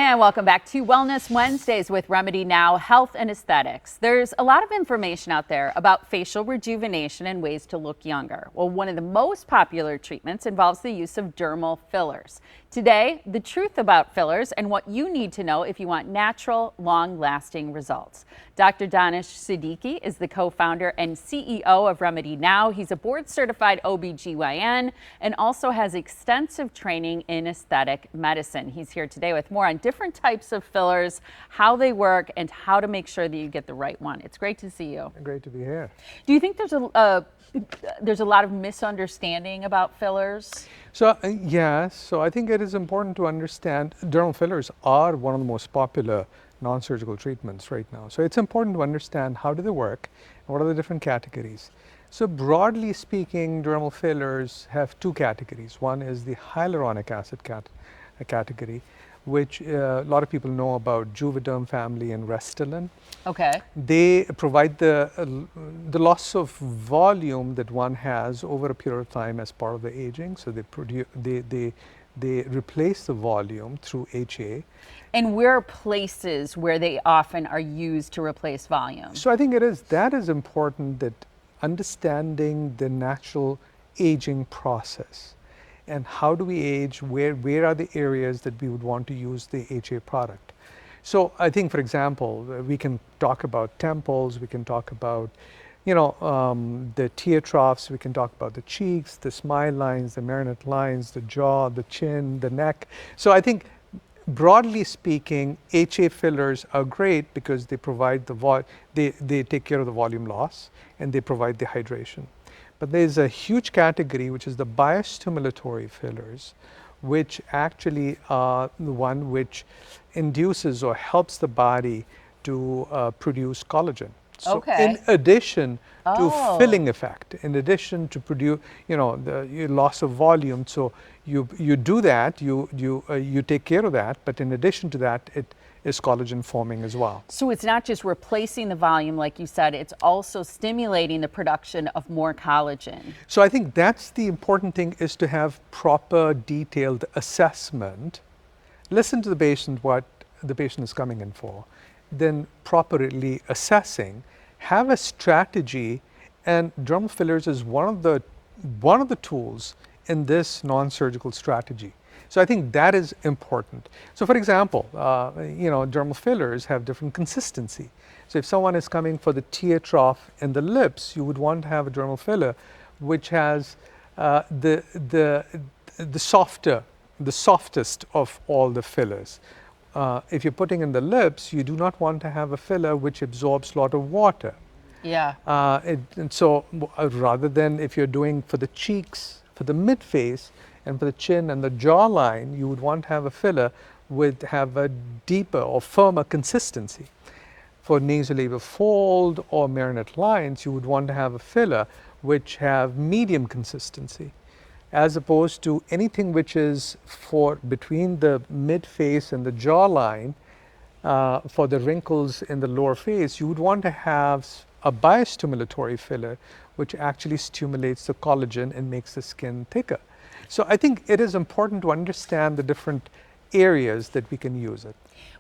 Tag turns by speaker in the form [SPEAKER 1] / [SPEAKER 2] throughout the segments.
[SPEAKER 1] And welcome back to Wellness Wednesdays with RemedyNow Health and Aesthetics. There's a lot of information out there about facial rejuvenation and ways to look younger. Well, one of the most popular treatments involves the use of dermal fillers. Today, the truth about fillers and what you need to know if you want natural, long-lasting results. Dr. Danish Siddiqui is the co-founder and CEO of RemedyNow. He's a board-certified OBGYN and also has extensive training in aesthetic medicine. He's here today with more on different types of fillers, how they work, and how to make sure that you get the right one. It's great to see you.
[SPEAKER 2] Great to be here.
[SPEAKER 1] Do you think there's a lot of misunderstanding about fillers?
[SPEAKER 2] So yes, so I think it is important to understand dermal fillers are one of the most popular non-surgical treatments right now. So it's important to understand how do they work and what are the different categories. So broadly speaking, dermal fillers have two categories. One is the hyaluronic acid category, which a lot of people know about Juvederm family and Restylane.
[SPEAKER 1] Okay.
[SPEAKER 2] They provide the loss of volume that one has over a period of time as part of the aging. So they replace the volume through HA.
[SPEAKER 1] And where are places where they often are used to replace volume?
[SPEAKER 2] So I think that is important, that understanding the natural aging process. And how do we age, where are the areas that we would want to use the HA product. So I think, for example, we can talk about temples, we can talk about, the tear troughs, we can talk about the cheeks, the smile lines, the marionette lines, the jaw, the chin, the neck. So I think, broadly speaking, HA fillers are great because they provide they take care of the volume loss and they provide the hydration. But there's a huge category which is the biostimulatory fillers, which actually are the one which induces or helps the body to produce collagen. So in addition to filling effect, in addition to produce, the loss of volume, so you do that, you take care of that, but in addition to that, it is collagen forming as well.
[SPEAKER 1] So it's not just replacing the volume, like you said, it's also stimulating the production of more collagen.
[SPEAKER 2] So I think that's the important thing, is to have proper detailed assessment. Listen to the patient, what the patient is coming in for, then properly assessing, have a strategy, and dermal fillers is one of the tools in this non-surgical strategy. So I think that is important. So for example, dermal fillers have different consistency. So if someone is coming for the tear trough in the lips, you would want to have a dermal filler which has the softest of all the fillers. If you're putting in the lips, you do not want to have a filler which absorbs a lot of water.
[SPEAKER 1] Yeah.
[SPEAKER 2] And so rather than, if you're doing for the cheeks, for the mid-face, and for the chin and the jawline, you would want to have a filler have a deeper or firmer consistency. For nasolabial fold or marionette lines, you would want to have a filler which have medium consistency, as opposed to anything which is for between the mid-face and the jawline. For the wrinkles in the lower face, you would want to have a biostimulatory filler which actually stimulates the collagen and makes the skin thicker. So I think it is important to understand the different areas that we can use it.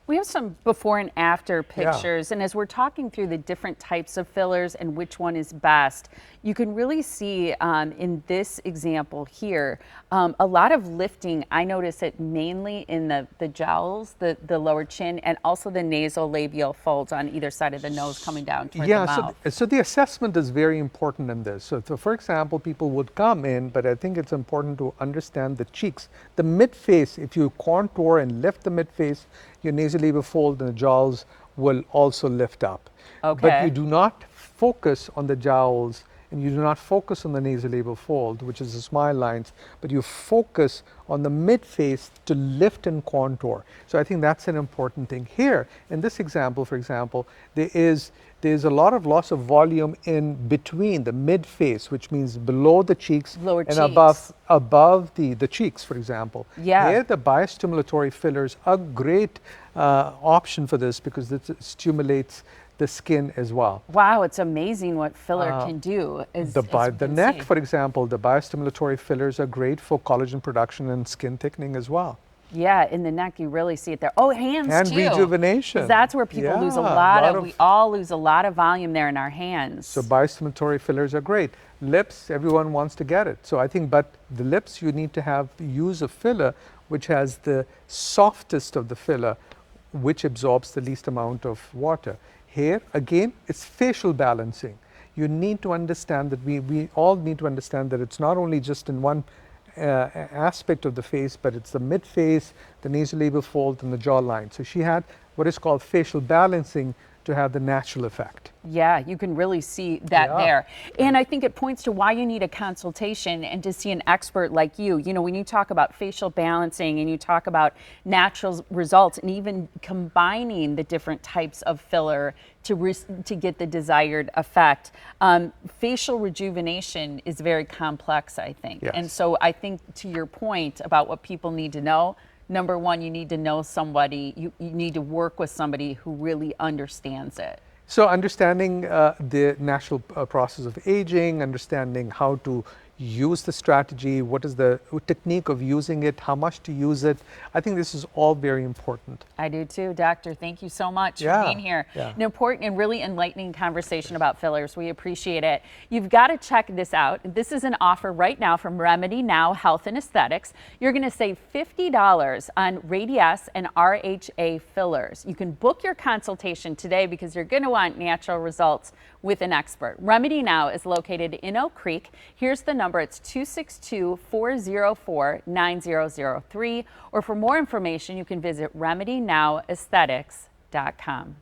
[SPEAKER 1] We have some before and after pictures, and as we're talking through the different types of fillers and which one is best, you can really see in this example here, a lot of lifting. I notice it mainly in the jowls, the lower chin, and also the nasolabial folds on either side of the nose coming down toward the mouth.
[SPEAKER 2] So the assessment is very important in this. So for example, people would come in, but I think it's important to understand the cheeks. The mid-face, if you contour and lift the mid-face, your nasolabial fold and the jowls will also lift up.
[SPEAKER 1] Okay.
[SPEAKER 2] But you do not focus on the jowls and you do not focus on the nasolabial fold, which is the smile lines, but you focus on the mid-face to lift and contour. So I think that's an important thing. Here, in this example, for example, there's a lot of loss of volume in between the mid-face, which means below the cheeks above the cheeks, for example.
[SPEAKER 1] Yeah.
[SPEAKER 2] Here, the biostimulatory fillers are a great option for this because it stimulates the skin as well.
[SPEAKER 1] Wow, it's amazing what filler can do.
[SPEAKER 2] The neck, for example, the biostimulatory fillers are great for collagen production and skin thickening as well.
[SPEAKER 1] Yeah, in the neck, you really see it there. Oh, hands
[SPEAKER 2] And
[SPEAKER 1] too.
[SPEAKER 2] rejuvenation.
[SPEAKER 1] 'Cause that's where people lose a
[SPEAKER 2] Yeah,
[SPEAKER 1] lot of, we all lose a lot of volume there in our hands.
[SPEAKER 2] So biostimulatory fillers are great. Lips, everyone wants to get it. So I think, but the lips, you need to use a filler which has the softest of the filler, which absorbs the least amount of water. Hair, again, it's facial balancing. You need to understand that we all need to understand that it's not only just in one aspect of the face, but it's the mid face, the nasolabial fold, and the jawline. So she had what is called facial balancing to have the natural effect.
[SPEAKER 1] Yeah, you can really see that there. And I think it points to why you need a consultation and to see an expert like you. You know, when you talk about facial balancing and you talk about natural results and even combining the different types of filler to get the desired effect, facial rejuvenation is very complex, I think.
[SPEAKER 2] Yes.
[SPEAKER 1] And so I think to your point about what people need to know, number one, you need to know somebody, you need to work with somebody who really understands it.
[SPEAKER 2] So understanding the natural process of aging, understanding how to use the strategy, what is the technique of using it, how much to use it. I think this is all very important.
[SPEAKER 1] I do too, Doctor. Thank you so much for being here. An important and really enlightening conversation about fillers. We appreciate it. You've got to check this out. This is an offer right now from RemedyNow Health and Aesthetics. You're going to save $50 on Radiesse and RHA fillers. You can book your consultation today because you're going to want natural results with an expert. RemedyNow is located in Oak Creek. Here's the number. It's 262-404-9003. Or for more information, you can visit RemedyNowAesthetics.com.